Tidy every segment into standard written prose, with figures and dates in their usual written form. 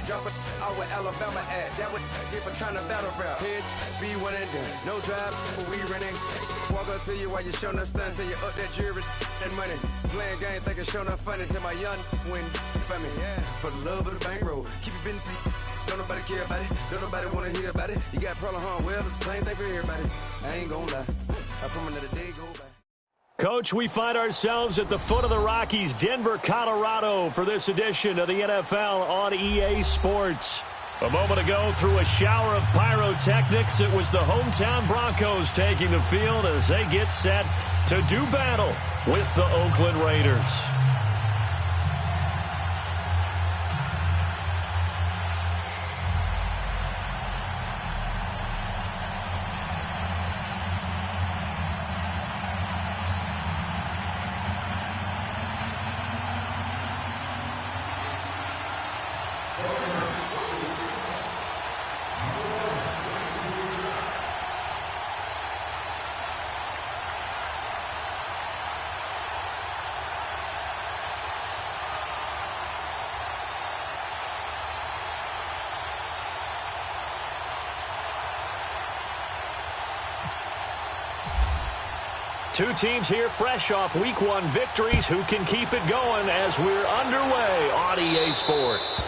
Drop it out with Alabama at. That would get for trying to battle rap. Hit, be one and done. No drive, but we running. Walk up to you while you showing us stunts. Till you up that jewelry and money. Playing game, thinking showing up funny. Till my young win for me. Yeah. For the love of the bankroll. Keep it busy. Don't nobody care about it. Don't nobody want to hear about it. You got a problem, huh? Well, it's the same thing for everybody. I ain't gonna lie. I promise that the day go by. Coach, we find ourselves at the foot of the Rockies, Denver, Colorado, for this edition of the NFL on EA Sports. A moment ago, through a shower of pyrotechnics, it was the hometown Broncos taking the field as they get set to do battle with the Oakland Raiders. Two teams here fresh off Week 1 victories. Who can keep it going as we're underway on EA Sports?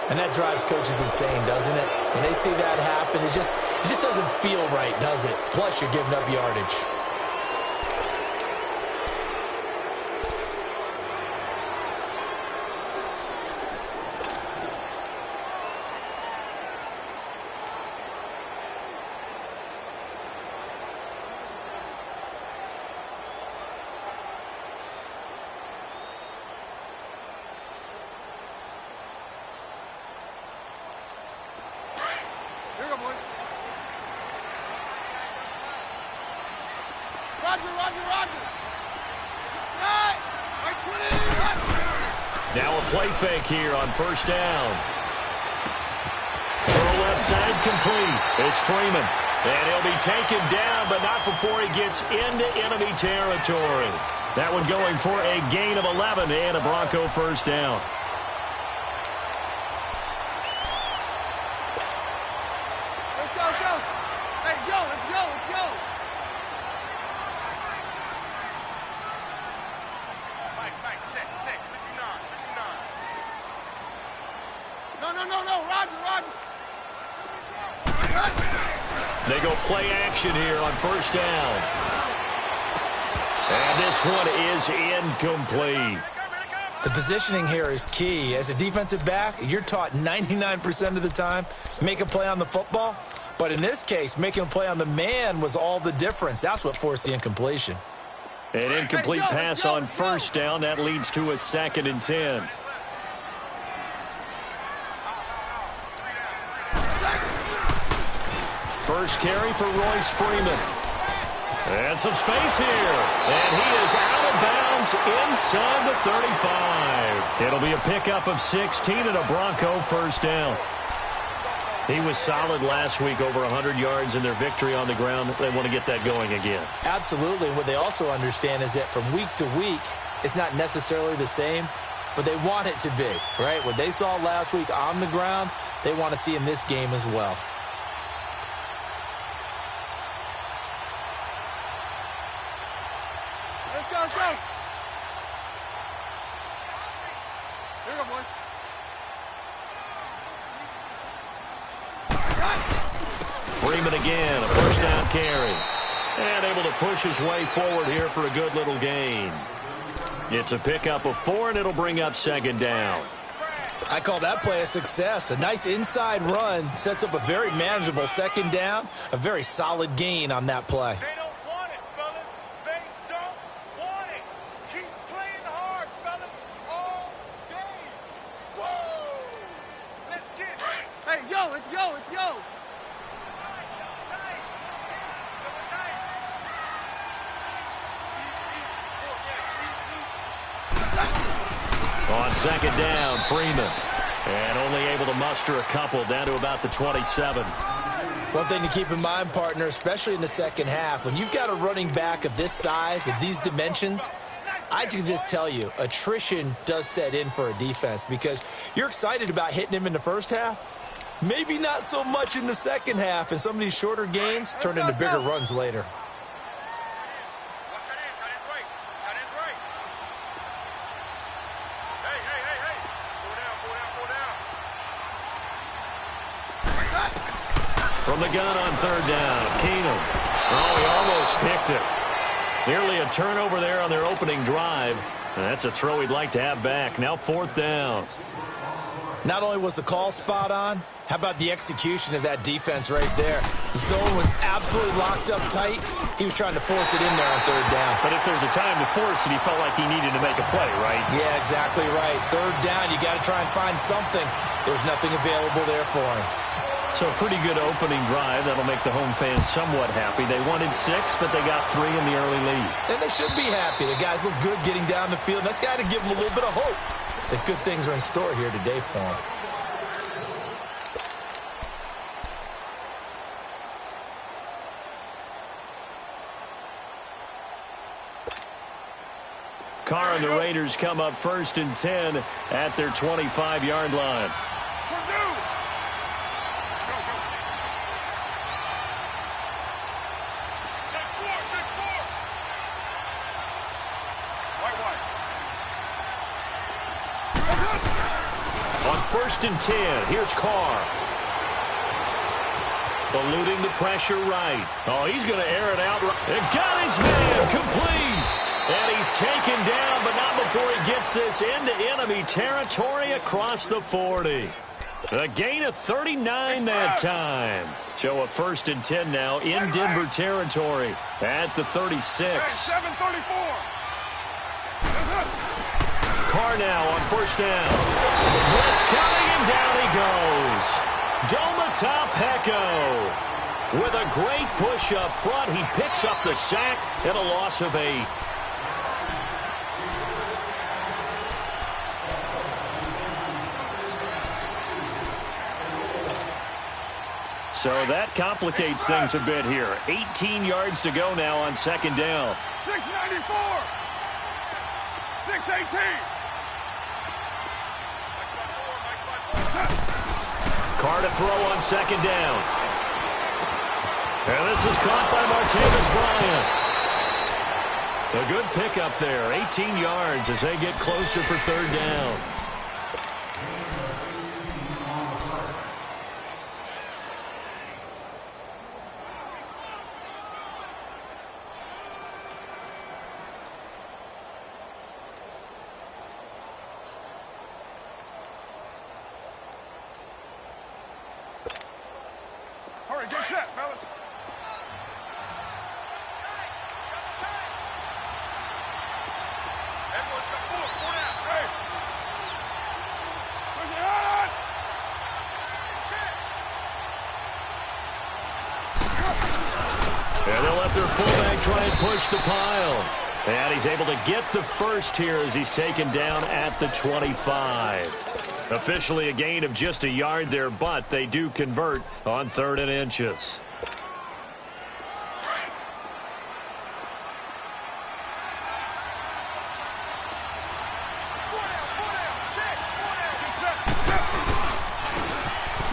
And that drives coaches insane, doesn't it? When they see that happen, it just doesn't feel right, does it? Plus, you're giving up yardage. Now a play fake here on first down. Throw left side complete. It's Freeman. And he'll be taken down, but not before he gets into enemy territory. That one going for a gain of 11 and a Bronco first down. They go play action here on first down. And this one is incomplete. The positioning here is key. As a defensive back, you're taught 99% of the time, make a play on the football. But in this case, making a play on the man was all the difference. That's what forced the incompletion. An incomplete pass on first down. That leads to a 2nd and 10. First carry for Royce Freeman. And some space here. And he is out of bounds inside the 35. It'll be a pickup of 16 and a Bronco first down. He was solid last week, over 100 yards in their victory on the ground. They want to get that going again. Absolutely. What they also understand is that from week to week, it's not necessarily the same, but they want it to be, right? What they saw last week on the ground, they want to see in this game as well. Let's go. Here we go, boys. Freeman again, a first down carry. And able to push his way forward here for a good little gain. It's a pickup of 4, and it'll bring up 2nd down. I call that play a success. A nice inside run sets up a very manageable 2nd down. A very solid gain on that play. They don't want it, fellas. They don't want it. Keep playing hard, fellas, all day. Whoa! Let's get it. Hey, yo, let's go, let's go. On 2nd down, Freeman. And only able to muster a couple down to about the 27. One thing to keep in mind, partner, especially in the second half, when you've got a running back of this size, of these dimensions, I can just tell you, attrition does set in for a defense because you're excited about hitting him in the first half. Maybe not so much in the second half, and some of these shorter gains turn into bigger runs later. From the gun on third down, Keenum. Oh, he almost picked it. Nearly a turnover there on their opening drive. And that's a throw he'd like to have back. Now fourth down. Not only was the call spot on, how about the execution of that defense right there? The zone was absolutely locked up tight. He was trying to force it in there on third down. But if there's a time to force it, he felt like he needed to make a play, right? Yeah, exactly right. Third down, you got to try and find something. There's nothing available there for him. So a pretty good opening drive. That'll make the home fans somewhat happy. They wanted 6, but they got 3 in the early lead. And they should be happy. The guys look good getting down the field. That's got to give them a little bit of hope that good things are in store here today for them. Carr and the Raiders come up 1st and 10 at their 25-yard line. On 1st and 10, here's Carr. Eluding the pressure right. Oh, he's going to air it out. And got his man complete. And he's taken down, but not before he gets this into enemy territory across the 40. A gain of 39 that time. So a 1st and 10 now in Denver territory at the 36. 7:34. Carr now on 1st down. Blitz coming, and down he goes. Doma top Pecco. With a great push up front, he picks up the sack and a loss of 8. So that complicates things a bit here. 18 yards to go now on 2nd down. 694. 618. Carr to throw on 2nd down. And this is caught by Martavis Bryant. A good pickup there. 18 yards as they get closer for 3rd down. Hurry, get set, fellas. Everyone's got 4 down. Hey. Push it on. And they'll let their fullback try and push the pile. And he's able to get the first here as he's taken down at the 25. Officially a gain of just a yard there, but they do convert on 3rd and inches.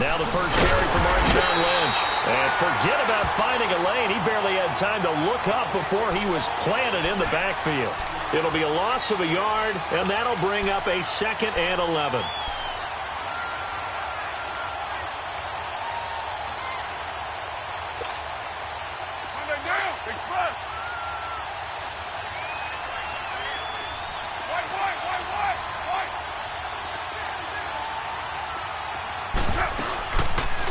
Now the first carry for Marshawn Lynch. And forget about finding a lane. He barely had time to look up before he was planted in the backfield. It'll be a loss of a yard, and that'll bring up a 2nd and 11.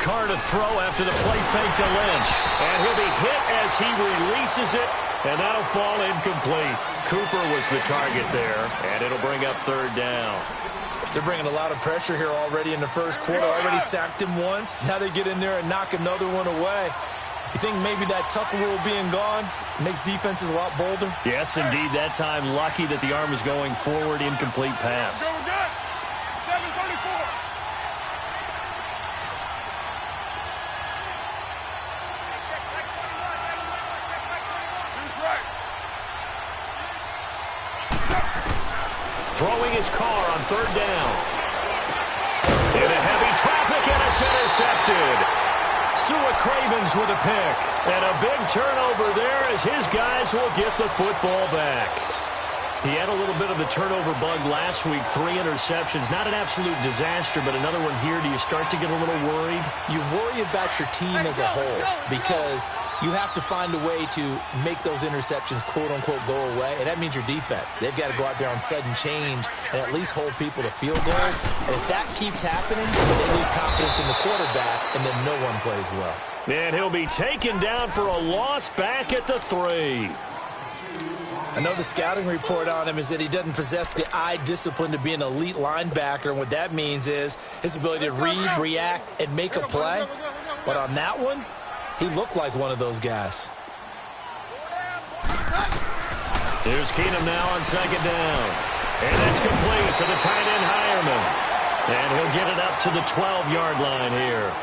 Carr to throw after the play fake to Lynch. And he'll be hit as he releases it, and that'll fall incomplete. Cooper was the target there, and it'll bring up 3rd down. They're bringing a lot of pressure here already in the first quarter. Already sacked him once. Now they get in there and knock another one away. You think maybe that Tucker rule being gone makes defenses a lot bolder? Yes, indeed. That time, lucky that the arm is going forward, incomplete pass. Go good. 7:34. Who's right? throwing his car on third down. Into heavy traffic, and it's intercepted. Sua Cravens with a pick. And a big turnover there as his guys will get the football back. He had a little bit of the turnover bug last week, 3 interceptions. Not an absolute disaster, but another one here. Do you start to get a little worried? You worry about your team as a whole because you have to find a way to make those interceptions, quote-unquote, go away, and that means your defense. They've got to go out there on sudden change and at least hold people to field goals. And if that keeps happening, they lose confidence in the quarterback, and then no one plays well. And he'll be taken down for a loss back at the 3. I know the scouting report on him is that he doesn't possess the eye discipline to be an elite linebacker, and what that means is his ability to read, react, and make a play. But on that one, he looked like one of those guys. Here's Keenum now on second down. And that's complete to the tight end Hireman. And he'll get it up to the 12-yard line here.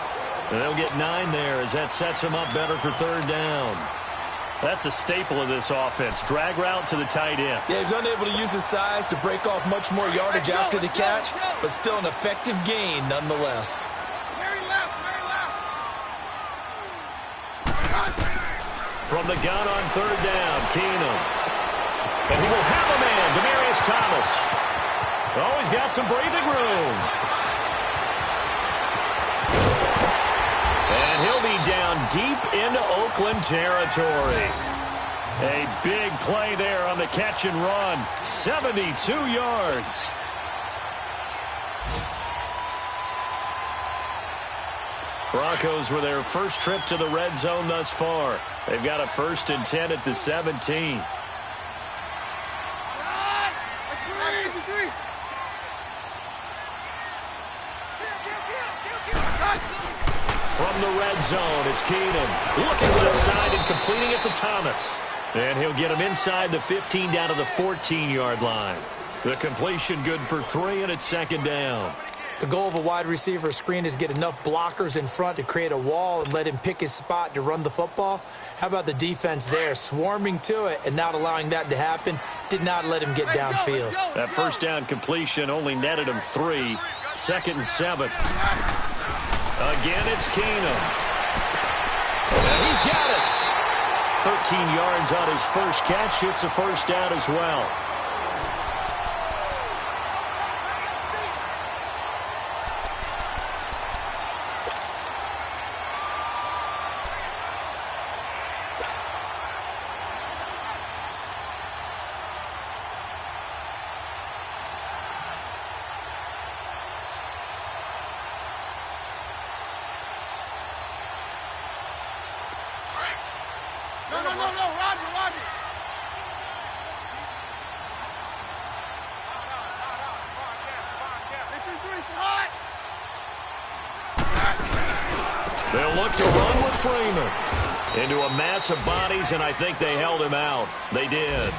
And they'll get 9 there as that sets him up better for third down. That's a staple of this offense. Drag route to the tight end. Yeah, he's unable to use his size to break off much more yardage after the catch, but still an effective gain nonetheless. Very left. From the gun on third down, Keenum. And he will have a man, Demaryius Thomas. Oh, he's got some breathing room. And he'll be down deep into Oakland territory. A big play there on the catch and run. 72 yards. Broncos with their first trip to the red zone thus far. They've got a 1st and 10 at the 17. From the red zone, it's Keenum looking to the side and completing it to Thomas. And he'll get him inside the 15 down to the 14-yard line. The completion good for 3, and it's second down. The goal of a wide receiver screen is get enough blockers in front to create a wall and let him pick his spot to run the football. How about the defense there, swarming to it and not allowing that to happen? Did not let him get downfield. That first down completion only netted him 3. 2nd and 7. Again, it's Keenum. And he's got it. 13 yards on his first catch. It's a first down as well. No, Roger. They'll look to run with Freeman into a mass of bodies, and I think they held him out. They did.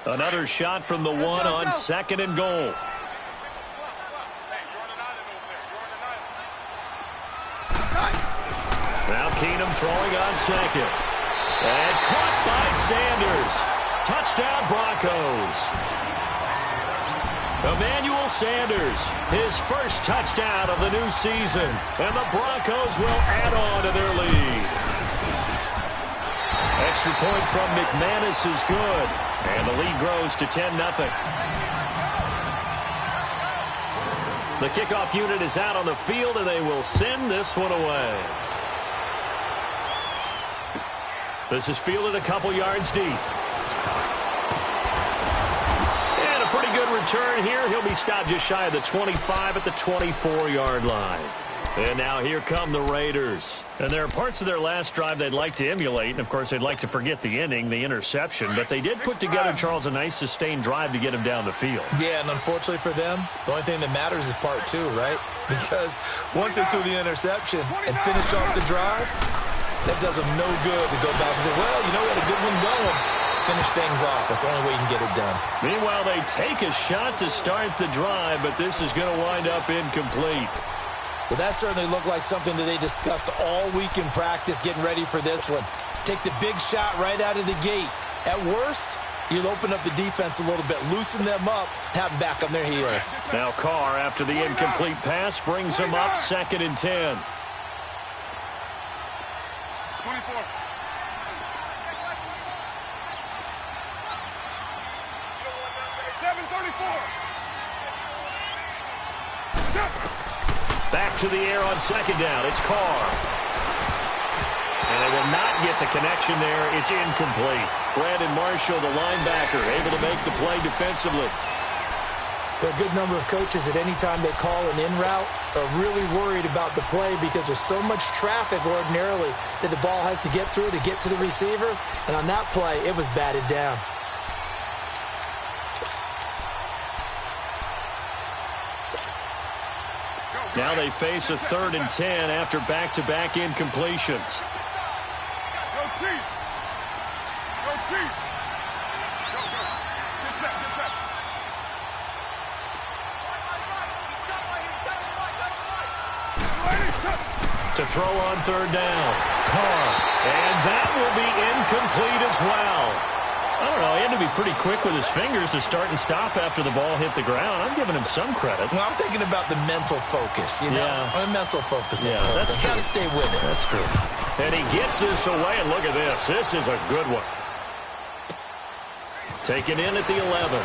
Another shot from the 1 on 2nd and goal. Now Keenum throwing on 2nd. And caught by Sanders. Touchdown Broncos. Emmanuel Sanders, his first touchdown of the new season. And the Broncos will add on to their lead. Extra point from McManus is good. And the lead grows to 10-0. The kickoff unit is out on the field, and they will send this one away. This is fielded a couple yards deep. And a pretty good return here. He'll be stopped just shy of the 25 at the 24-yard line. And now here come the Raiders. And there are parts of their last drive they'd like to emulate. And, of course, they'd like to forget the inning, the interception. But they did put together, Charles, a nice sustained drive to get him down the field. Yeah, and unfortunately for them, the only thing that matters is part 2, right? Because once they threw the interception and finished off the drive, that does them no good to go back and say, well, you know, we had a good one going. finish things off. That's the only way you can get it done. Meanwhile, they take a shot to start the drive, but this is going to wind up incomplete. Well, that certainly looked like something that they discussed all week in practice getting ready for this one. Take the big shot right out of the gate. At worst, you'll open up the defense a little bit, loosen them up, have them back on their heels. Now Carr, after the incomplete pass, brings them up 2nd and 10. 24. Back to the air on 2nd down. It's Carr. And they will not get the connection there. It's incomplete. Brandon Marshall, the linebacker, able to make the play defensively. There are a good number of coaches at any time they call an in route are really worried about the play because there's so much traffic ordinarily that the ball has to get through to get to the receiver. And on that play, it was batted down. Now they face a 3rd and 10 after back-to-back incompletions. Go Chief! Go Chief! Go, go. Get set, get set. To throw on 3rd down. Carr. And that will be incomplete as well. I don't know, he had to be pretty quick with his fingers to start and stop after the ball hit the ground. I'm giving him some credit. Well, I'm thinking about the mental focus, you know? Yeah. The mental focus. Yeah, that's true. Got to stay with it. That's true. And he gets this away, and look at this. This is a good one. Taken in at the 11.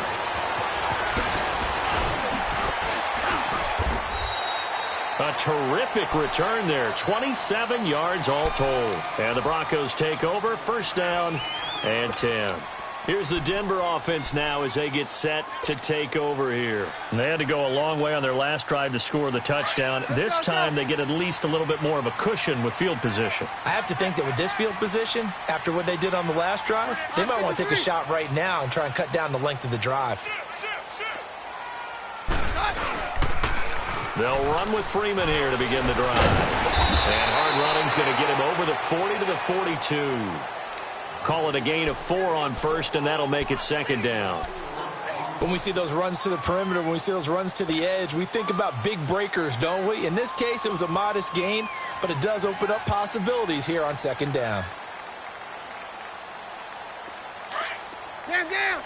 A terrific return there. 27 yards all told. And the Broncos take over. 1st down and 10. Here's the Denver offense now as they get set to take over here. And they had to go a long way on their last drive to score the touchdown. This time they get at least a little bit more of a cushion with field position. I have to think that with this field position, after what they did on the last drive, they might want to take a shot right now and try and cut down the length of the drive. They'll run with Freeman here to begin the drive. And hard running's going to get him over the 40 to the 42. Call it a gain of 4 on 1st, and that'll make it 2nd down. When we see those runs to the perimeter, when we see those runs to the edge, we think about big breakers, don't we? In this case, it was a modest gain, but it does open up possibilities here on 2nd down. Down, down.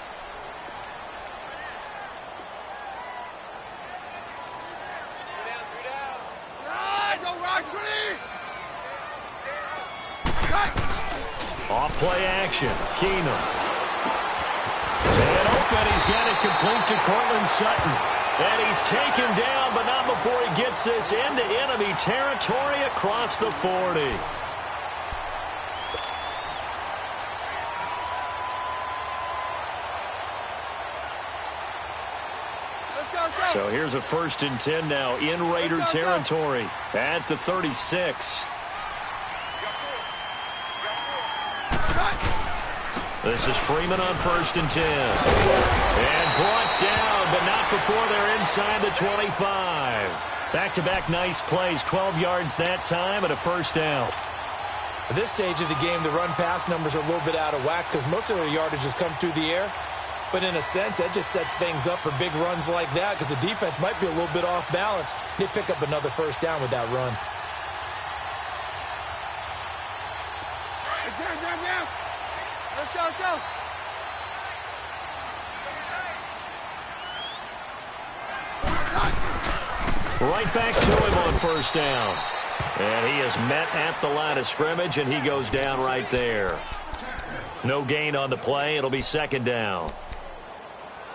Off play action. Keenum. And open. He's got it complete to Cortland Sutton. And he's taken down, but not before he gets this into enemy territory across the 40. So here's a 1st and 10 now in Raider territory at the 36. This is Freeman on 1st and 10. And brought down, but not before they're inside the 25. Back-to-back nice plays, 12 yards that time and a 1st down. At this stage of the game, the run-pass numbers are a little bit out of whack because most of their yardage has come through the air. But in a sense, that just sets things up for big runs like that because the defense might be a little bit off balance. They pick up another 1st down with that run. Down, down. Let's go, let's go. Right back to him on 1st down. And he is met at the line of scrimmage, and he goes down right there. No gain on the play. It'll be 2nd down.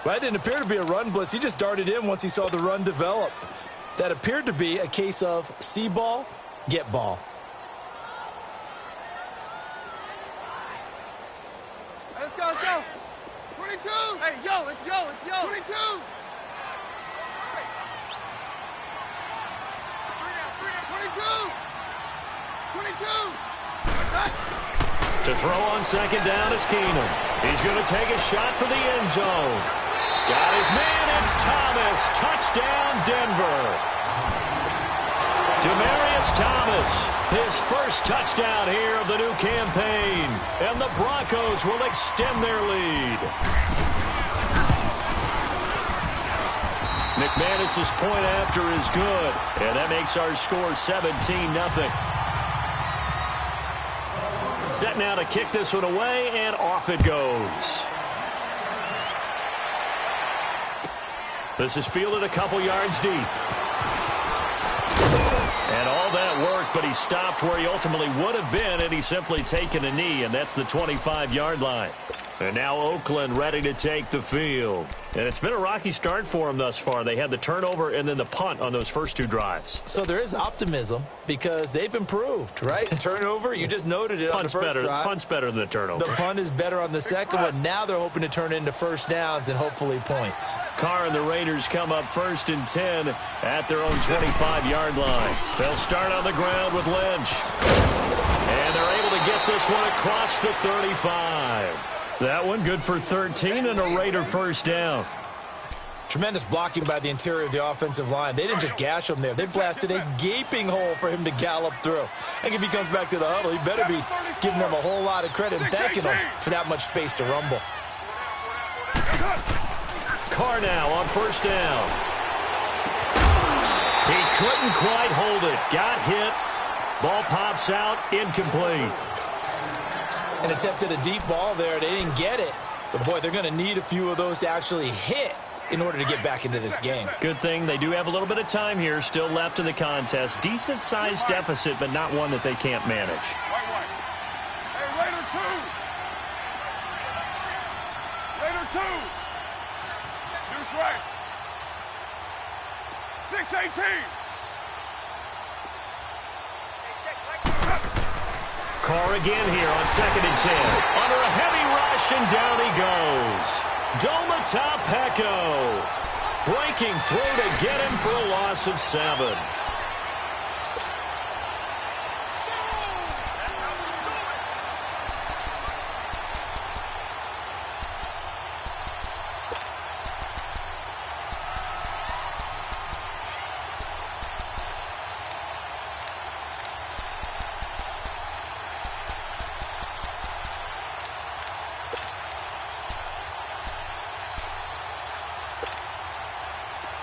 Well, that didn't appear to be a run blitz. He just darted in once he saw the run develop. That appeared to be a case of see ball, get ball. Let's go, let's go. 22. Hey, yo, it's yo, it's yo. 22. 22. To throw on 2nd down is Keenum. He's going to take a shot for the end zone. Got his man. It's Thomas. Touchdown, Denver. Demaryius Thomas, his first touchdown here of the new campaign. And the Broncos will extend their lead. McManus's point after is good, and that makes our score 17-0. Set now to kick this one away, and off it goes. This is fielded a couple yards deep. And all that worked, but he stopped where he ultimately would have been, and he's simply taken a knee, and that's the 25-yard line. And now Oakland ready to take the field. And it's been a rocky start for them thus far. They had the turnover and then the punt on those first two drives. So there is optimism because they've improved, right? Turnover, you just noted it on the first drive. Punt's better than the turnover. The punt is better on the second one. Now they're hoping to turn into first downs and hopefully points. Carr and the Raiders come up 1st and 10 at their own 25-yard line. They'll start on the ground with Lynch. And they're able to get this one across the 35. That one good for 13 and a Raider first down. Tremendous blocking by the interior of the offensive line. They didn't just gash him there. They blasted a gaping hole for him to gallop through. And if he comes back to the huddle, he better be giving them a whole lot of credit and thanking them for that much space to rumble. Carr now on first down. He couldn't quite hold it. Got hit. Ball pops out. Incomplete. And attempted a deep ball there. They didn't get it. But, boy, they're going to need a few of those to actually hit in order to get back into this game. Good thing they do have a little bit of time here still left in the contest. Decent-sized deficit, but not one that they can't manage. Hey, Raider 2. Raider 2. Deuce right. 6-18. Carr again here on 2nd and 10. Under a heavy rush, and down he goes. Domata-Peko breaking through to get him for a loss of 7.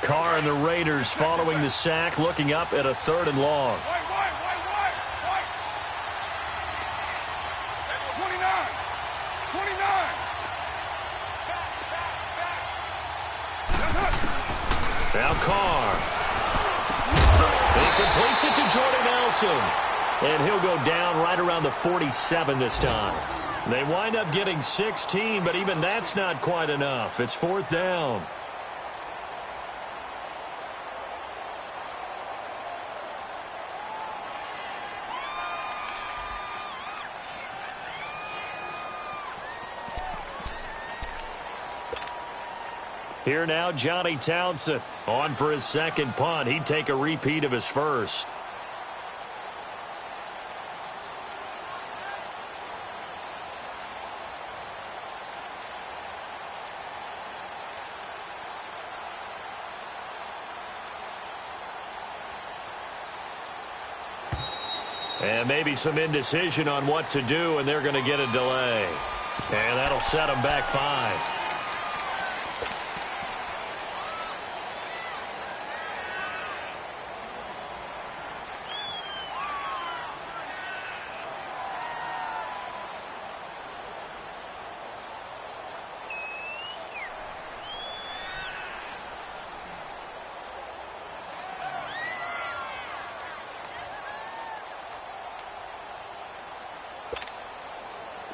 Carr and the Raiders following the sack, looking up at a 3rd and long. 29. Now Carr. He completes it to Jordan Nelson. And he'll go down right around the 47 this time. They wind up getting 16, but even that's not quite enough. It's 4th down. Here now, Johnny Townsend on for his 2nd punt. He'd take a repeat of his first. And maybe some indecision on what to do, and they're going to get a delay. And that'll set them back 5.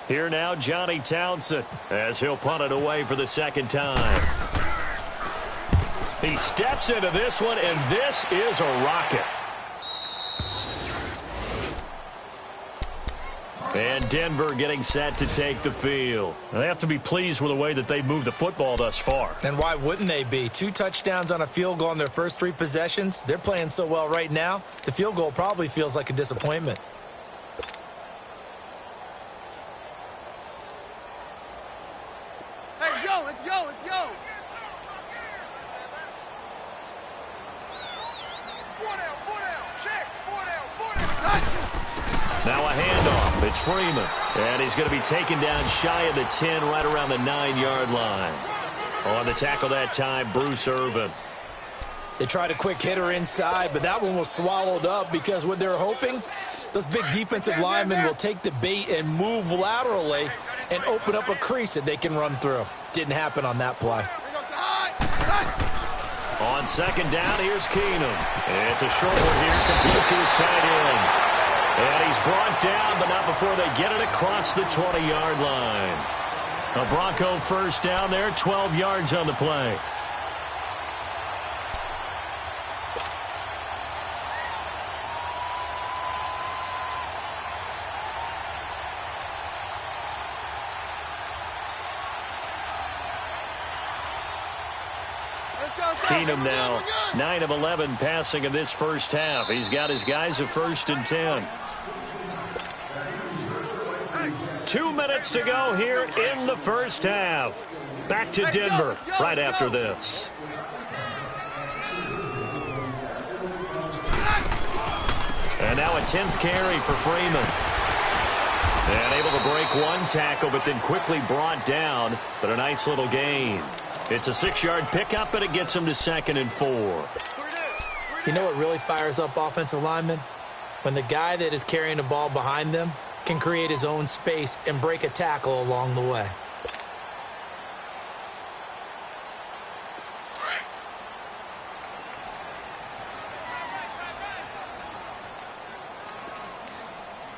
Here now, Johnny Townsend, as he'll punt it away for the 2nd time. He steps into this one, and this is a rocket. And Denver getting set to take the field. They have to be pleased with the way that they've moved the football thus far. And why wouldn't they be? 2 touchdowns on a field goal in their first 3 possessions. They're playing so well right now, the field goal probably feels like a disappointment. Now a handoff. It's Freeman. And he's going to be taken down shy of the 10, right around the 9-yard line. On the tackle that time, Bruce Irvin. They tried a quick hitter inside, but that one was swallowed up because what they're hoping, those big defensive linemen will take the bait and move laterally and open up a crease that they can run through. Didn't happen on that play. On second down, here's Keenum. It's a short one here, complete to his tight end. And he's brought down, but not before they get it across the 20-yard line. A Bronco first down there, 12 yards on the play. Keenum now 9 of 11 passing in this first half. He's got his guys at 1st and 10. 2 minutes to go here in the first half. Back to Denver right after this. And now a 10th carry for Freeman. And able to break one tackle, but then quickly brought down. But a nice little gain. It's a 6-yard pickup, and it gets him to 2nd and 4. You know what really fires up offensive linemen? When the guy that is carrying the ball behind them can create his own space and break a tackle along the way.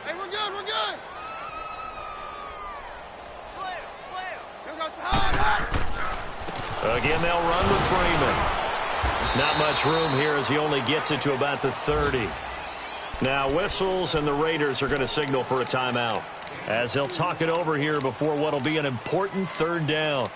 Hey, we're good, we're good. Again, they'll run with Freeman. Not much room here as he only gets it to about the 30. Now whistles, and the Raiders are going to signal for a timeout as they'll talk it over here before what will be an important 3rd down.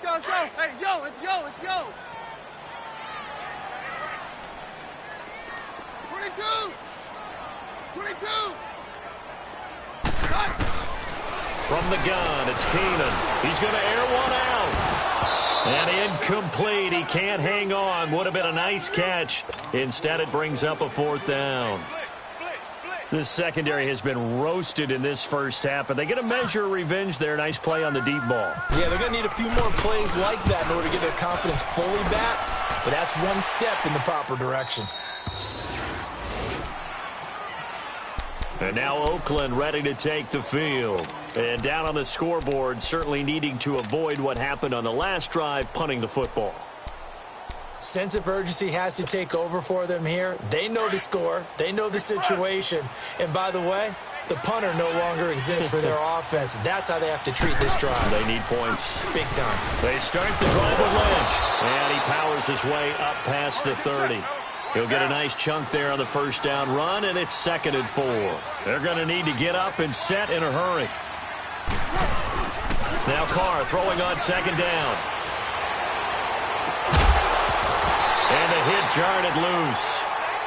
Let's go. Hey, yo, it's yo. 22. Cut. From the gun, it's Keenan. He's going to air one out. And incomplete. He can't hang on. Would have been a nice catch. Instead, it brings up a 4th down. This secondary has been roasted in this first half, but they get a measure of revenge there. Nice play on the deep ball. Yeah, they're going to need a few more plays like that in order to get their confidence fully back, but that's one step in the proper direction. And now Oakland ready to take the field. And down on the scoreboard, certainly needing to avoid what happened on the last drive, punting the football. Sense of urgency has to take over for them here. They know the score. They know the situation. And by the way, the punter no longer exists for their offense. That's how they have to treat this drive. They need points. Big time. They start the drive with Lynch. And he powers his way up past the 30. He'll get a nice chunk there on the 1st down run, and it's 2nd and 4. They're going to need to get up and set in a hurry. Now Carr throwing on 2nd down. And the hit jarred it loose.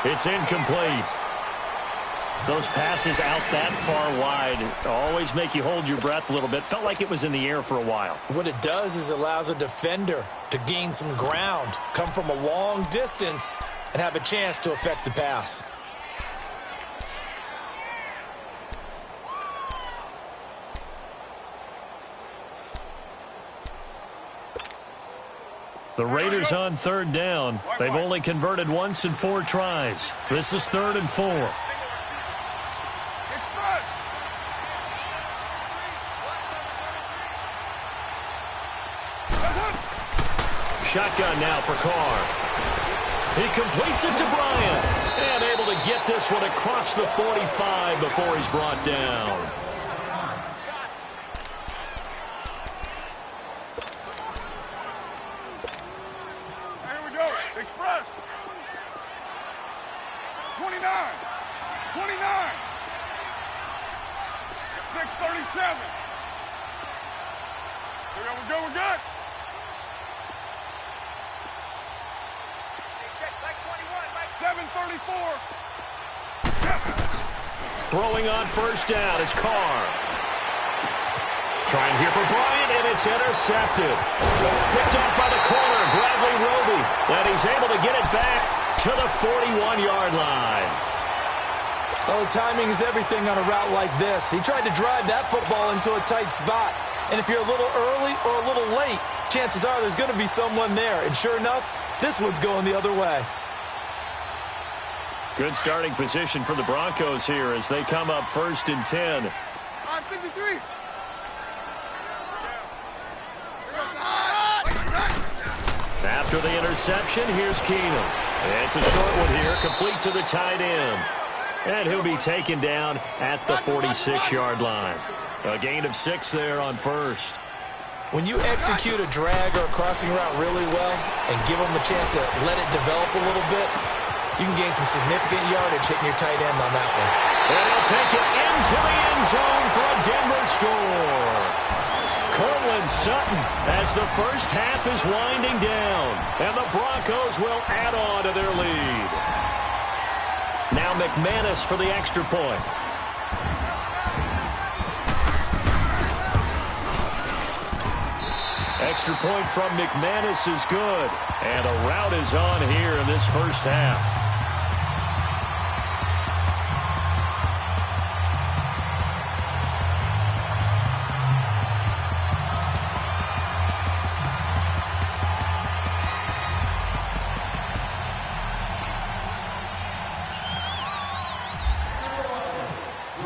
It's incomplete. Those passes out that far wide always make you hold your breath a little bit. Felt like it was in the air for a while. What it does is it allows a defender to gain some ground, come from a long distance, and have a chance to affect the pass. The Raiders on 3rd down. They've only converted once in 4 tries. This is 3rd and 4. Shotgun now for Carr. He completes it to Bryant. And able to get this one across the 45 before he's brought down. Express. 29. 29. 6:37. We're good. Hey, check, Mike 21, Mike. 7:34. Throwing on first down is Carr. Trying here for Bryant, and it's intercepted. Picked off by the corner, Bradley Roby. And he's able to get it back to the 41-yard line. Oh, timing is everything on a route like this. He tried to drive that football into a tight spot. And if you're a little early or a little late, chances are there's going to be someone there. And sure enough, this one's going the other way. Good starting position for the Broncos here as they come up 1st and 10. 53. After the interception, here's Keenum. It's a short one here, complete to the tight end. And he'll be taken down at the 46-yard line. A gain of 6 there on first. When you execute a drag or a crossing route really well and give them a chance to let it develop a little bit, you can gain some significant yardage hitting your tight end on that one. And he'll take it into the end zone for a Denver score. Cortland Sutton as the first half is winding down. And the Broncos will add on to their lead. Now McManus for the extra point. Extra point from McManus is good. And a rout is on here in this first half.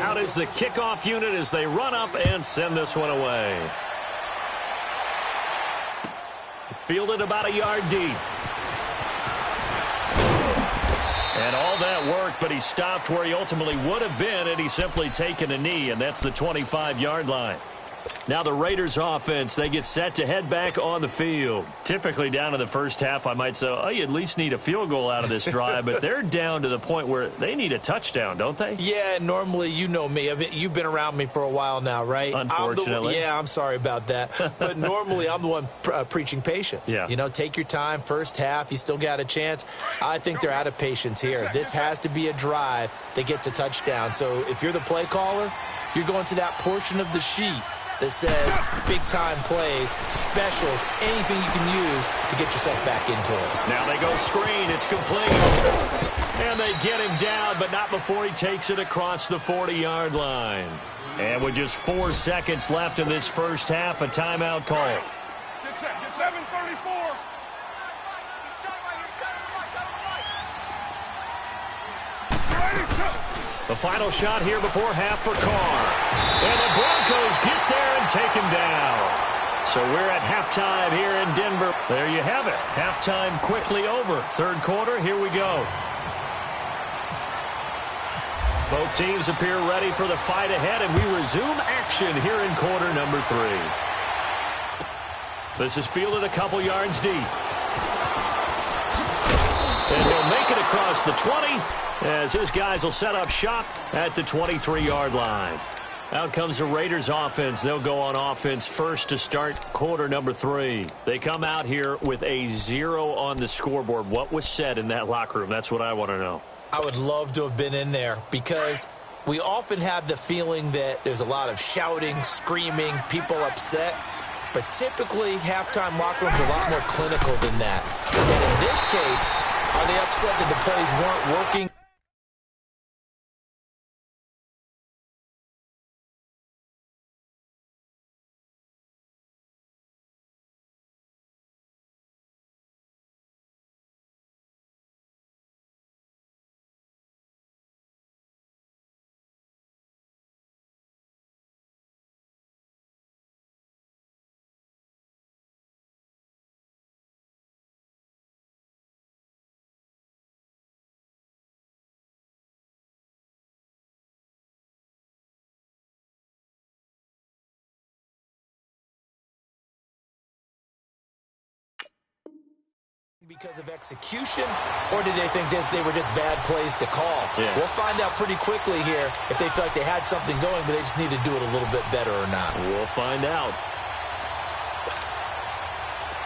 Out is the kickoff unit as they run up and send this one away. Fielded about a yard deep. And all that worked, but he stopped where he ultimately would have been had he simply taken a knee, and that's the 25-yard line. Now the Raiders offense, they get set to head back on the field. Typically down in the first half, I might say, oh, you at least need a field goal out of this drive, but they're down to the point where they need a touchdown, don't they? Yeah, normally, you know me. I mean, you've been around me for a while now, right? Unfortunately. I'm sorry about that. But normally, I'm the one preaching patience. Yeah. You know, take your time. First half, you still got a chance. I think they're out of patience here. This has to be a drive that gets a touchdown. So if you're the play caller, you're going to that portion of the sheet that says big-time plays, specials, anything you can use to get yourself back into it. Now they go screen. It's complete. And they get him down, but not before he takes it across the 40-yard line. And with just 4 seconds left in this first half, a timeout call. Get set. Get 7:34. The final shot here before half for Carr. And the Broncos get there and take him down. So we're at halftime here in Denver. There you have it. Halftime quickly over. Third quarter, here we go. Both teams appear ready for the fight ahead, and we resume action here in quarter number 3. This is fielded a couple yards deep. And he'll make it across the 20, as his guys will set up shop at the 23-yard line. Out comes the Raiders offense. They'll go on offense first to start quarter number 3. They come out here with a 0 on the scoreboard. What was said in that locker room? That's what I want to know. I would love to have been in there because we often have the feeling that there's a lot of shouting, screaming, people upset. But typically, halftime locker rooms are a lot more clinical than that. And in this case, are they upset that the plays weren't working? Because of execution, or did they think they were just bad plays to call? Yeah. We'll find out pretty quickly here if they feel like they had something going, but they just need to do it a little bit better or not. We'll find out.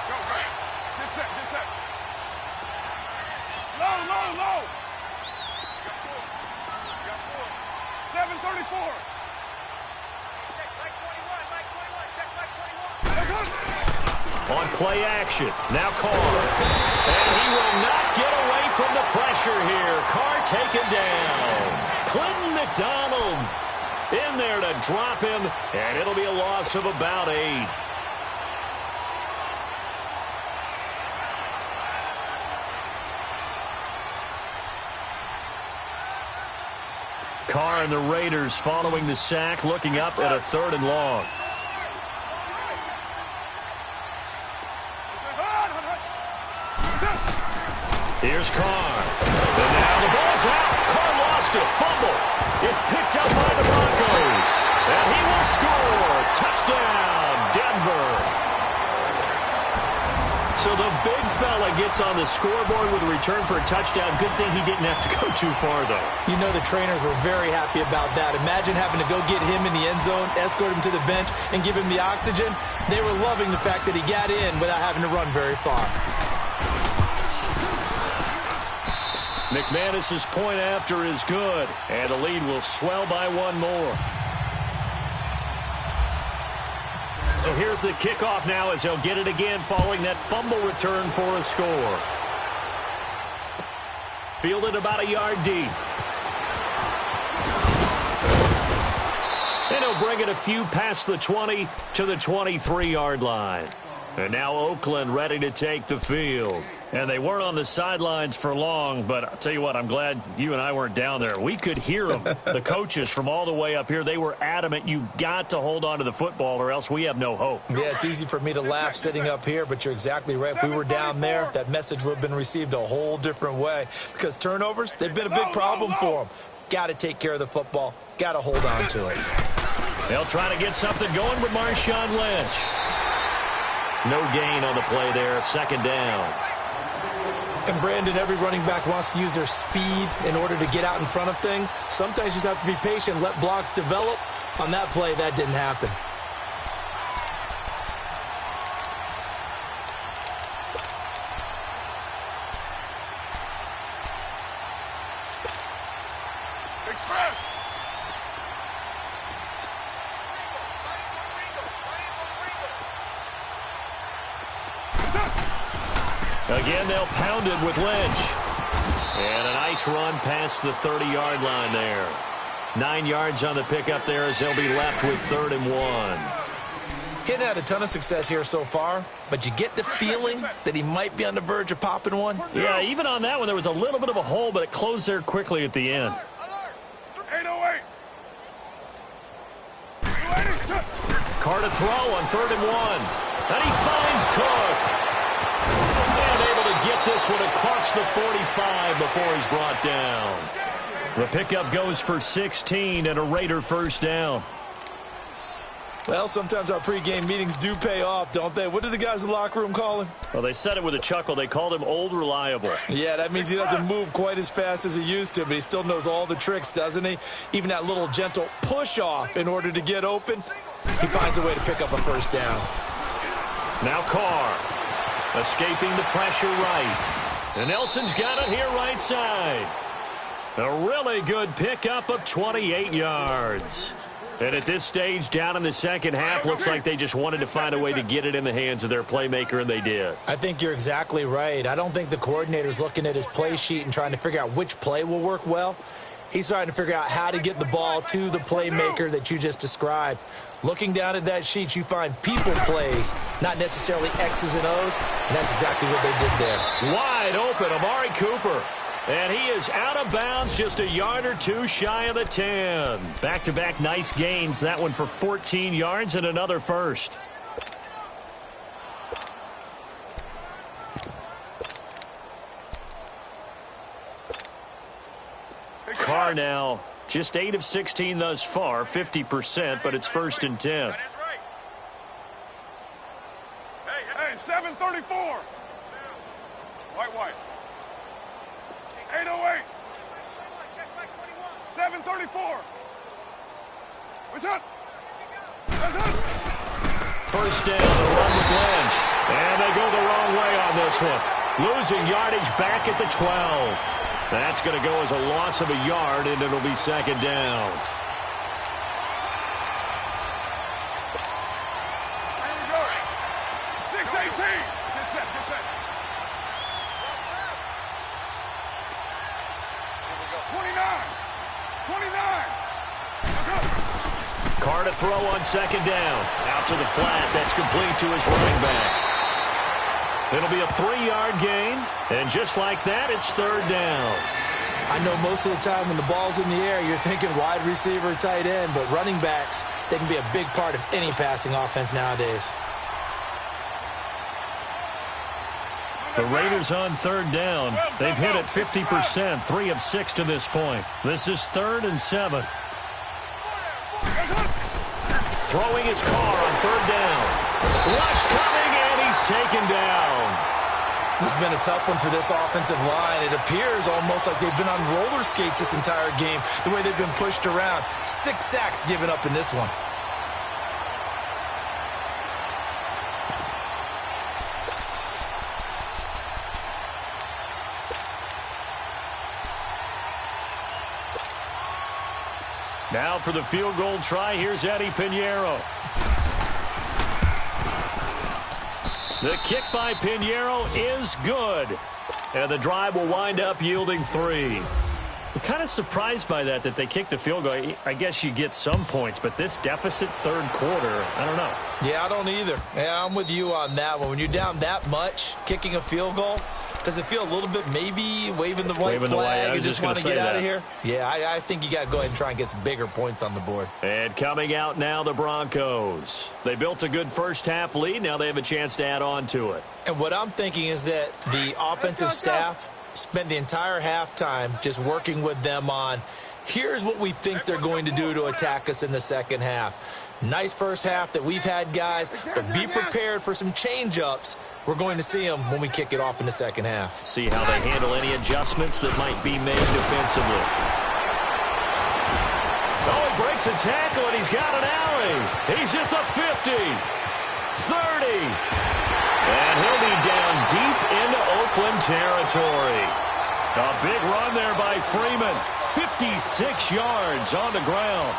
Go, right. Get set, get set. Low, low, low. Got four. 734. Check Mike 21, Mike 21, check Mike 21. On play action, now Carr. And he will not get away from the pressure here. Carr taken down. Clinton McDonald in there to drop him, and it'll be a loss of about 8. Carr and the Raiders following the sack, looking up at a 3rd and long. Here's Carr. And now the ball's out. Carr lost it. Fumble. It's picked up by the Broncos. And he will score. Touchdown, Denver. So the big fella gets on the scoreboard with a return for a touchdown. Good thing he didn't have to go too far, though. You know the trainers were very happy about that. Imagine having to go get him in the end zone, escort him to the bench, and give him the oxygen. They were loving the fact that he got in without having to run very far. McManus's point after is good, and the lead will swell by 1 more. So here's the kickoff now as he'll get it again following that fumble return for a score. Fielded about a yard deep. And he'll bring it a few past the 20 to the 23-yard line. And now Oakland ready to take the field. And they weren't on the sidelines for long, but I'll tell you what, I'm glad you and I weren't down there. We could hear them, the coaches from all the way up here. They were adamant, you've got to hold on to the football or else we have no hope. Yeah, it's easy for me to laugh sitting up here, but you're exactly right. If we were down there, that message would have been received a whole different way. Because turnovers, they've been a big problem for them. Got to take care of the football. Got to hold on to it. They'll try to get something going with Marshawn Lynch. No gain on the play there, 2nd down. And, Brandon, every running back wants to use their speed in order to get out in front of things. Sometimes you just have to be patient, let blocks develop. On that play, that didn't happen. Again, they'll pound it with Lynch. And a nice run past the 30-yard line there. 9 yards on the pickup there as they'll be left with 3rd and 1. He hadn't had a ton of success here so far, but you get the feeling that he might be on the verge of popping one. Yeah, even on that one, there was a little bit of a hole, but it closed there quickly at the end. 808. Carr to throw on 3rd and 1. And he finds Cook. And able to get this one across the 45 before he's brought down. The pickup goes for 16 and a Raider 1st down. Well, sometimes our pregame meetings do pay off, don't they? What do the guys in the locker room call him? Well, they said it with a chuckle. They called him Old Reliable. Yeah, that means he doesn't move quite as fast as he used to, but he still knows all the tricks, doesn't he? Even that little gentle push-off in order to get open, he finds a way to pick up a 1st down. Now Carr. Escaping the pressure right. And Nelson's got it here right side. A really good pickup of 28 yards. And at this stage, down in the second half, looks like they just wanted to find a way to get it in the hands of their playmaker, and they did. I think you're exactly right. I don't think the coordinator's looking at his play sheet and trying to figure out which play will work well. He's trying to figure out how to get the ball to the playmaker that you just described. Looking down at that sheet, you find people plays, not necessarily X's and O's, and that's exactly what they did there. Wide open, Amari Cooper. And he is out of bounds, just a yard or two shy of the 10. Back-to-back nice gains, that one for 14 yards and another 1st. Carr now just 8 of 16 thus far, 50%, but it's 1st and 10. Hey, 734. 34. What's up? What's up? First down, the run with Lynch. And they go the wrong way on this one. Losing yardage back at the 12. That's going to go as a loss of a yard, and it'll be second down. Here we go. 6-18. Good set, good set. Here we go. 29. 29. What's up? Carr to throw on second down. Out to the flat. That's complete to his running back. It'll be a 3-yard gain. And just like that, it's third down. I know most of the time when the ball's in the air, you're thinking wide receiver, tight end, but running backs, they can be a big part of any passing offense nowadays. The Raiders on third down. They've hit it 50%, 3 of 6 to this point. This is 3rd and 7. Throwing his Carr on third down. Rush coming, and he's taken down. This has been a tough one for this offensive line. It appears almost like they've been on roller skates this entire game, the way they've been pushed around. 6 sacks given up in this one. Now for the field goal try, here's Eddie Pinheiro. The kick by Pinheiro is good. And the drive will wind up yielding 3. I'm kind of surprised by that they kicked the field goal. I guess you get some points, but this deficit third quarter, I don't know. Yeah, I don't either. Yeah, I'm with you on that one. When you're down that much, kicking a field goal, does it feel a little bit maybe waving the white flag and just want to get out of here? Yeah, I think you got to go ahead and try and get some bigger points on the board. And coming out now, the Broncos. They built a good first-half lead. Now they have a chance to add on to it. And what I'm thinking is that the offensive staff spent the entire halftime just working with them on, here's what we think they're going to do to attack us in the second half. Nice first half that we've had, guys, but be prepared for some change-ups. We're going to see them when we kick it off in the second half. See how they handle any adjustments that might be made defensively. Oh, he breaks a tackle, and he's got an alley. He's at the 50, 30, and he'll be down deep into Oakland territory. A big run there by Freeman. 56 yards on the ground.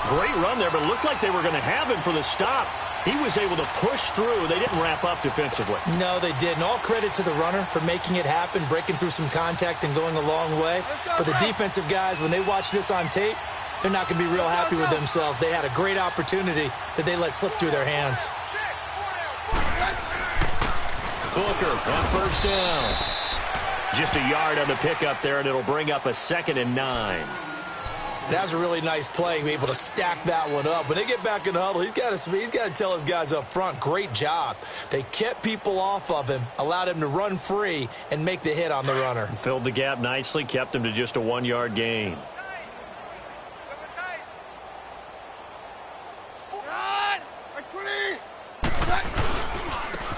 Great run there, but it looked like they were going to have him for the stop. He was able to push through. They didn't wrap up defensively. No, they didn't. All credit to the runner for making it happen, breaking through some contact and going a long way. But the defensive guys, when they watch this on tape, they're not going to be real happy with themselves. They had a great opportunity that they let slip through their hands. Booker on first down. Just a yard on the pickup there, and it'll bring up a 2nd and 9. That was a really nice play, be able to stack that one up. When they get back in the huddle, he's got to tell his guys up front, great job. They kept people off of him, allowed him to run free and make the hit on the runner. Filled the gap nicely, kept him to just a 1-yard gain.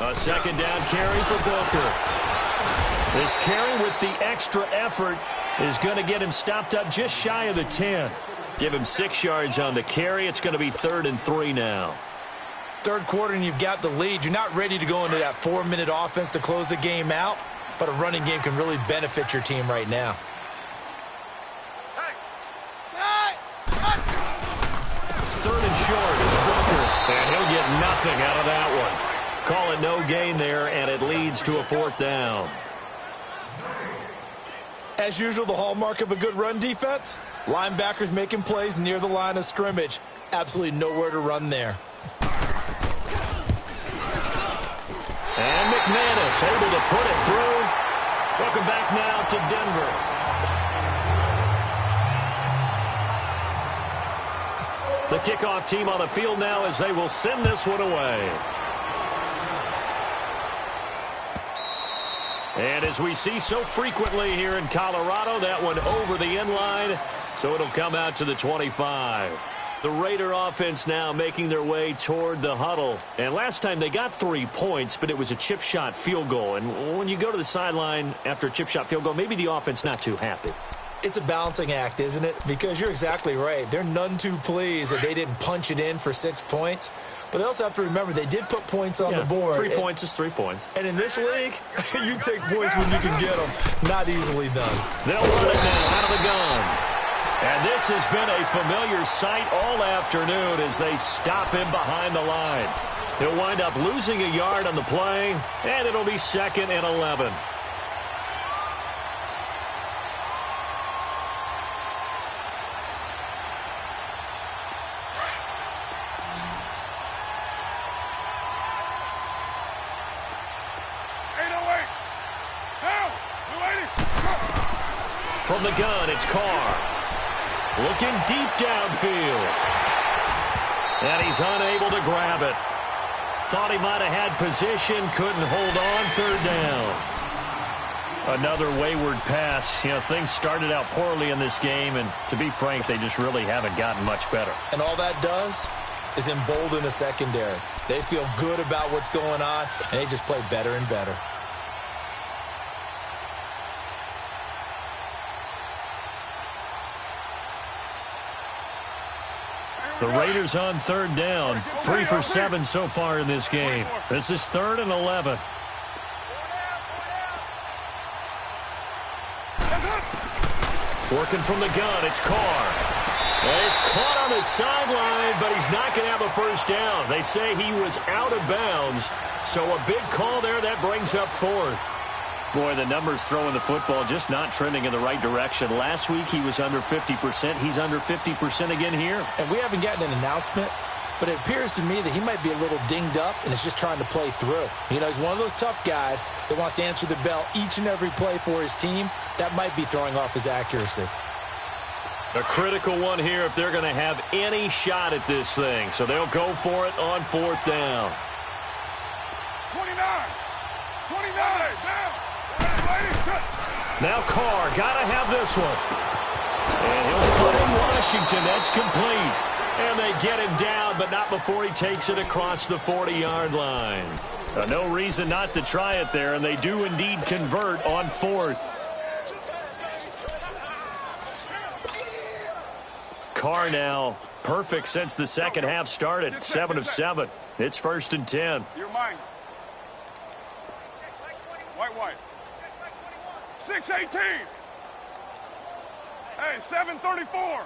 A second down carry for Booker. This carry with the extra effort is going to get him stopped up just shy of the 10. Give him 6 yards on the carry. It's going to be 3rd and 3 now. Third quarter and you've got the lead. You're not ready to go into that 4-minute offense to close the game out, but a running game can really benefit your team right now. Third and short is Booker, and he'll get nothing out of that one. Call it no gain there, and it leads to a 4th down. As usual, the hallmark of a good run defense, linebackers making plays near the line of scrimmage. Absolutely nowhere to run there. And McManus able to put it through. Welcome back now to Denver. The kickoff team on the field now as they will send this one away. And as we see so frequently here in Colorado, that one over the end line, so it'll come out to the 25. The Raider offense now making their way toward the huddle. And last time they got 3 points, but it was a chip shot field goal. And when you go to the sideline after a chip shot field goal, maybe the offense not too happy. It's a balancing act, isn't it? Because you're exactly right. They're none too pleased that they didn't punch it in for 6 points. But they also have to remember they did put points on the board. 3 points is 3 points. And in this league, you take points when you can get them. Not easily done. They'll run it now out of the gun. And this has been a familiar sight all afternoon as they stop him behind the line. He'll wind up losing a yard on the play, and it'll be 2nd and 11. From the gun, it's Carr. Looking deep downfield. And he's unable to grab it. Thought he might have had position, couldn't hold on, 3rd down. Another wayward pass. You know, things started out poorly in this game, and to be frank, they just really haven't gotten much better. And all that does is embolden the secondary. They feel good about what's going on, and they just play better and better. The Raiders on 3rd down. 3 for 7 so far in this game. This is 3rd and 11. Working from the gun, it's Carr. And he's caught on the sideline, but he's not going to have a 1st down. They say he was out of bounds, so a big call there that brings up 4th. Boy, the numbers throwing the football just not trending in the right direction. Last week he was under 50%. He's under 50% again here. And we haven't gotten an announcement, but it appears to me that he might be a little dinged up and is just trying to play through. You know, he's one of those tough guys that wants to answer the bell each and every play for his team. That might be throwing off his accuracy. A critical one here if they're going to have any shot at this thing. So they'll go for it on 4th down. 29, down. Now Carr, got to have this one. And he'll put in Washington. That's complete. And they get him down, but not before he takes it across the 40-yard line. No reason not to try it there, and they do indeed convert on 4th. Carr now perfect since the second half started. 7 of 7. It's 1st and 10. You're mine. White. 6-18. Hey, 7-34.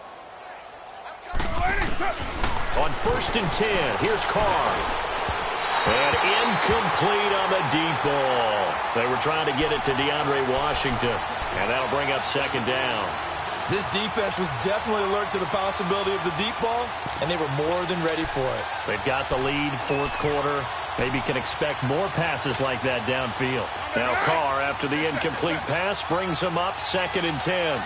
On 1st and 10, here's Carr. And incomplete on the deep ball. They were trying to get it to DeAndre Washington, and that'll bring up 2nd down. This defense was definitely alert to the possibility of the deep ball, and they were more than ready for it. They've got the lead, 4th quarter. Maybe can expect more passes like that downfield. Now Carr, after the incomplete pass, brings him up 2nd and 10.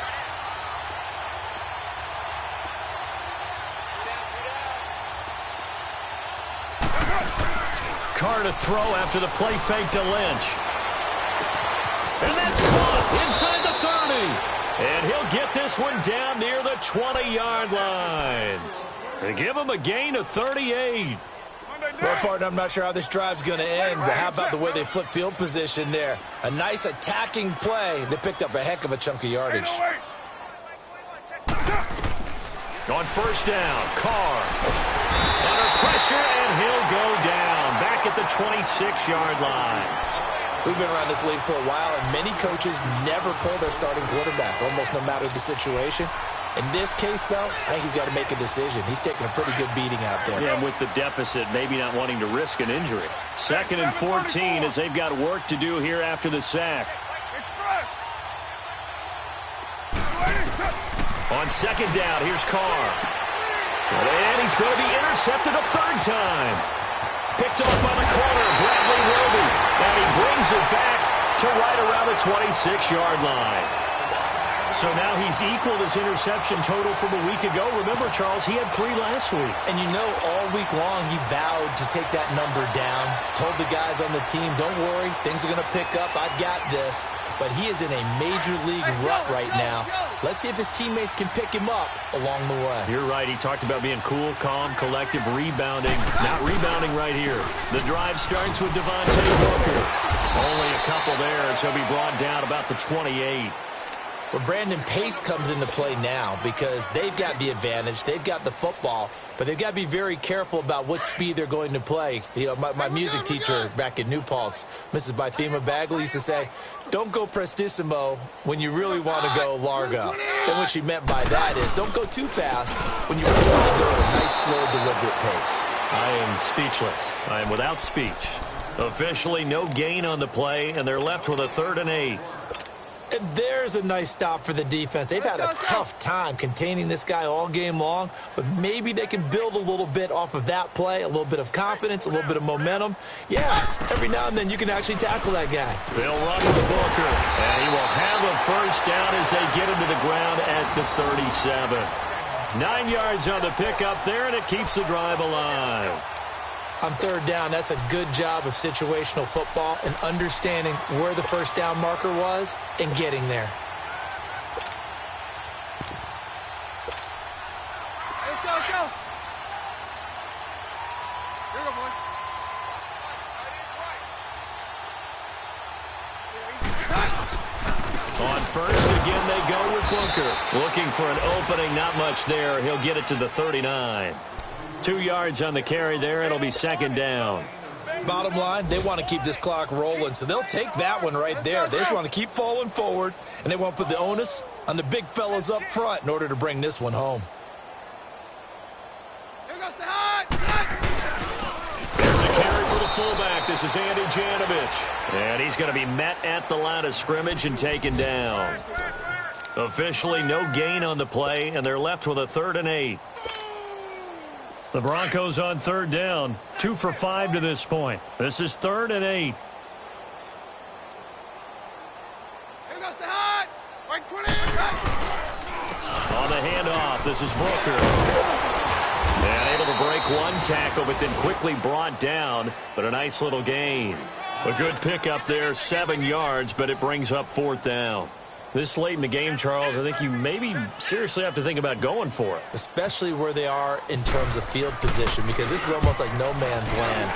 Carr to throw after the play fake to Lynch. And that's caught inside the 30. And he'll get this one down near the 20-yard line. They give him a gain of 38. Well, partner, I'm not sure how this drive's going to end, but how about the way they flip field position there? A nice attacking play. They picked up a heck of a chunk of yardage. On 1st down, Carr. Under pressure, and he'll go down. Back at the 26-yard line. We've been around this league for a while, and many coaches never pull their starting quarterback, almost no matter the situation. In this case, though, I think he's got to make a decision. He's taking a pretty good beating out there. Yeah, with the deficit, maybe not wanting to risk an injury. 2nd and 14 as they've got work to do here after the sack. On 2nd down, here's Carr. And he's going to be intercepted a 3rd time. Picked off by the corner, Bradley Roby. And he brings it back to right around the 26-yard line. So now he's equaled his interception total from a week ago. Remember, Charles, he had 3 last week. And you know, all week long he vowed to take that number down. Told the guys on the team, don't worry, things are going to pick up. I've got this. But he is in a major league rut right now. Let's see if his teammates can pick him up along the way. You're right. He talked about being cool, calm, collective, rebounding. Not rebounding right here. The drive starts with Devontae Booker. Only a couple there, so he'll be brought down about the 28. Well, Brandon, pace comes into play now because they've got the advantage. They've got the football, but they've got to be very careful about what speed they're going to play. You know, my music teacher back in New Paltz, Mrs. Bythema Bagley, used to say, don't go prestissimo when you really want to go largo. And what she meant by that is don't go too fast when you really want to go at a nice, slow, deliberate pace. I am speechless. I am without speech. Officially, no gain on the play, and they're left with a 3rd and 8. And there's a nice stop for the defense. They've had a tough time containing this guy all game long, but maybe they can build a little bit off of that play, a little bit of confidence, a little bit of momentum. Yeah, every now and then you can actually tackle that guy. They'll run to Booker, and he will have a first down as they get him to the ground at the 37. 9 yards on the pickup there, and it keeps the drive alive. On 3rd down, that's a good job of situational football and understanding where the first down marker was and getting there. Let's go, let's go. Here we go, boy. On first, again, they go with Booker. Looking for an opening, not much there. He'll get it to the 39. 2 yards on the carry there. It'll be 2nd down. Bottom line, they want to keep this clock rolling, so they'll take that one right there. They just want to keep falling forward, and they want to put the onus on the big fellas up front in order to bring this one home. Here goes the hot. There's a carry for the fullback. This is Andy Janovich. And he's going to be met at the line of scrimmage and taken down. Officially, no gain on the play, and they're left with a 3rd and 8. The Broncos on 3rd down, 2 for 5 to this point. This is 3rd and 8. Here goes the hot. Right, 20. On the handoff, this is Booker. And able to break one tackle, but then quickly brought down. But a nice little gain. A good pickup there, 7 yards, but it brings up 4th down. This late in the game, Charles, I think you maybe seriously have to think about going for it. Especially where they are in terms of field position, because this is almost like no man's land.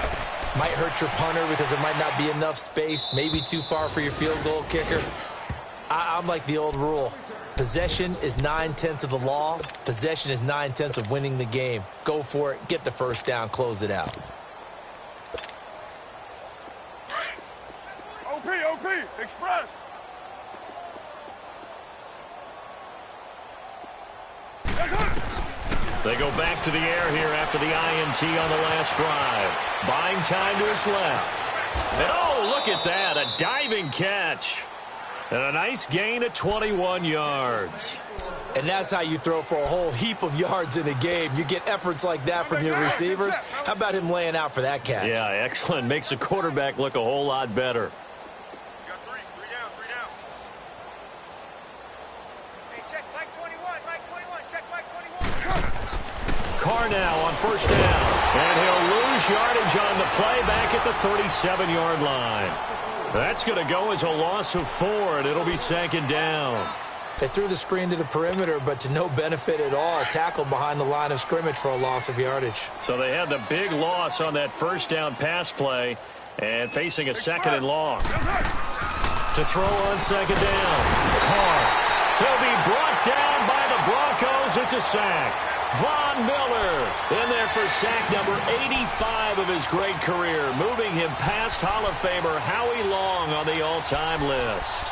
Might hurt your punter because there might not be enough space, maybe too far for your field goal kicker. I'm like the old rule. Possession is 9/10 of the law. Possession is 9/10 of winning the game. Go for it, get the first down, close it out. OP, express. They go back to the air here after the INT on the last drive. Buying time to his left. And oh, look at that, a diving catch. And a nice gain at 21 yards. And that's how you throw for a whole heap of yards in a game. You get efforts like that from your receivers. How about him laying out for that catch? Yeah, excellent. Makes the quarterback look a whole lot better. Three down. Hey, check Mike 21, check Mike 21. Carr now on first down. And he'll lose yardage on the play back at the 37-yard line. That's going to go as a loss of 4, and it'll be 2nd down. They threw the screen to the perimeter, but to no benefit at all. Tackled behind the line of scrimmage for a loss of yardage. So they had the big loss on that first down pass play and facing a 2nd and long. To throw on 2nd down. Carr. He'll be brought down by the Broncos. It's a sack. Von Miller in there for sack number 85 of his great career, moving him past Hall of Famer Howie Long on the all-time list.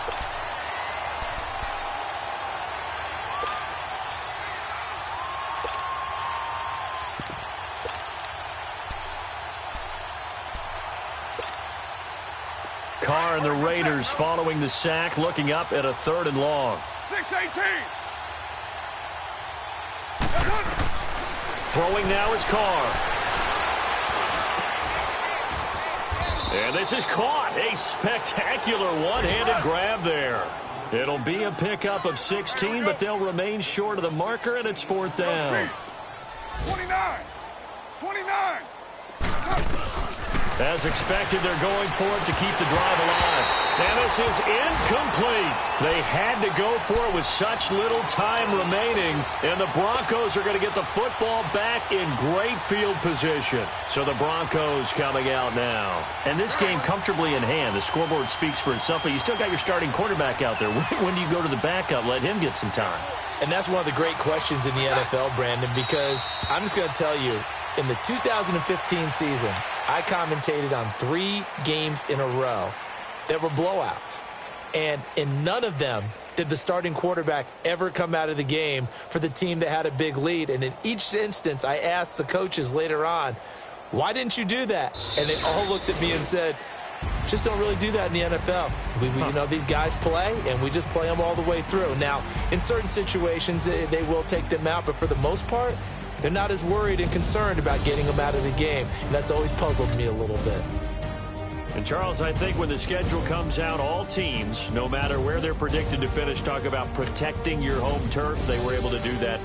Carr and the Raiders following the sack, looking up at a 3rd and long. 6-18. Throwing now is Carr. And this is caught. A spectacular one-handed grab there. It'll be a pickup of 16, but they'll remain short of the marker, and it's 4th down. 29. As expected, they're going for it to keep the drive alive. And this is incomplete. They had to go for it with such little time remaining. And the Broncos are going to get the football back in great field position. So the Broncos coming out now. And this game comfortably in hand. The scoreboard speaks for itself, but you still got your starting quarterback out there. When do you go to the backup? Let him get some time. And that's one of the great questions in the NFL, Brandon, because I'm just going to tell you, in the 2015 season, I commentated on 3 games in a row that were blowouts. And in none of them did the starting quarterback ever come out of the game for the team that had a big lead. And in each instance, I asked the coaches later on, why didn't you do that? And they all looked at me and said, just don't really do that in the NFL. You know, these guys play, and we just play them all the way through. Now, in certain situations, they will take them out, but for the most part, they're not as worried and concerned about getting them out of the game. And that's always puzzled me a little bit. And, Charles, I think when the schedule comes out, all teams, no matter where they're predicted to finish, talk about protecting your home turf. They were able to do that.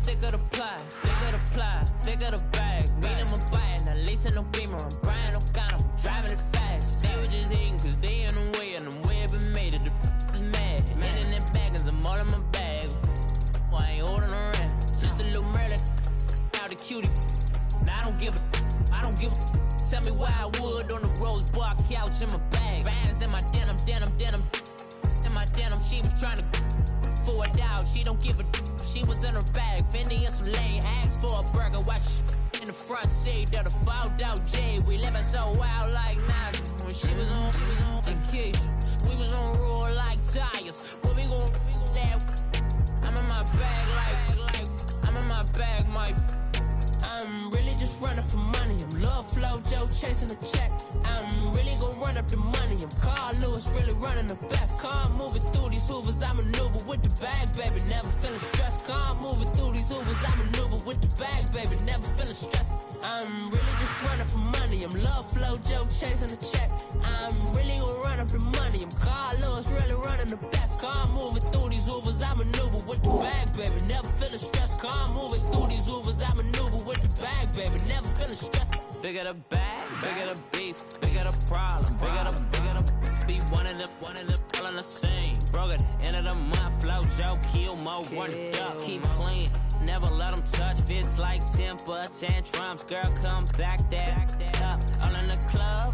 Thicker the pie, thicker the bag. Beat him a bite, not lacing no beamer. I'm Brian O'Connor, I'm driving it fast. They were just hating cause they in the way, and the way I've been made it, the is mad. Man in that bag, cause I'm all in my bag. Well, I ain't holding around, just a little Merlin, out the cutie. Now I don't give a, tell me why I would on the rose bar couch in my bag. Bands in my denim, in my denim, she was trying to for a doubt, she don't give a. She was in her bag, Fendi and some lane. Asked for a burger, watch in the front seat of the fouled out J. We living so wild like Nas. When she was on vacation, we was on roll like tires. What we gon' I'm in my bag like I'm in my bag, my. I'm really just running for money. I'm Love Flow Joe chasing the check. I'm really gonna run up the money. I'm Carl Lewis, really running the best. Car moving through these Hoovers, I maneuver with the bag, baby. Never feeling stressed. Car moving through these Hoovers, I maneuver with the bag, baby. Never feeling stressed. I'm really just running for money. I'm Love Flow Joe chasing the check. I'm really gonna run up the money. I'm Carl Lewis, really running the best. Car moving through these Hoovers, I maneuver with the bag, baby. Never feeling stressed. Car moving through these Hoovers, I maneuver with the bag, baby. Never feeling stressed. Bigger the bag, bigger the beef, bigger the problem, bigger the be one of them all in the same. Broke at the end of the month, flow Joe, kill mo, run it up, keep clean. Never let them touch, fits like temper tantrums. Girl, come back that up, all in the club,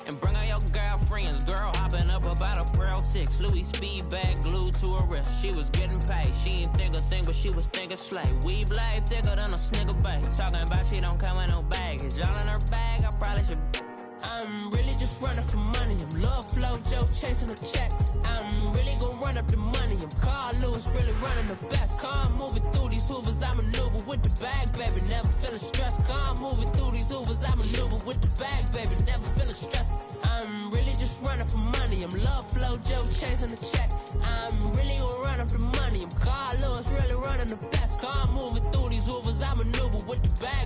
and bring all your girlfriends. Girl hopping up about a Pearl 6 Louis speed bag glued to her wrist. She was getting paid, she ain't think a thing, but she was thinking slay. We blade thicker than a snicker bag. Talking about she don't come with no baggage. Y'all in her bag, I probably should. I'm really just running for money. I'm Love Flow Joe chasing a check. I'm really gonna run up the money. I'm Carl Lewis, really running the best. Car moving through these Hoovers, I maneuver with the bag, baby. Never feeling stressed. Car moving through these Hoovers, I maneuver with the bag, baby. Never feeling stressed. I'm really just running for money. I'm Love Flow Joe chasing a check. I'm really gonna run up the money. I'm Carl Lewis, really running the best. Car moving through these Hoovers, I maneuver with the bag.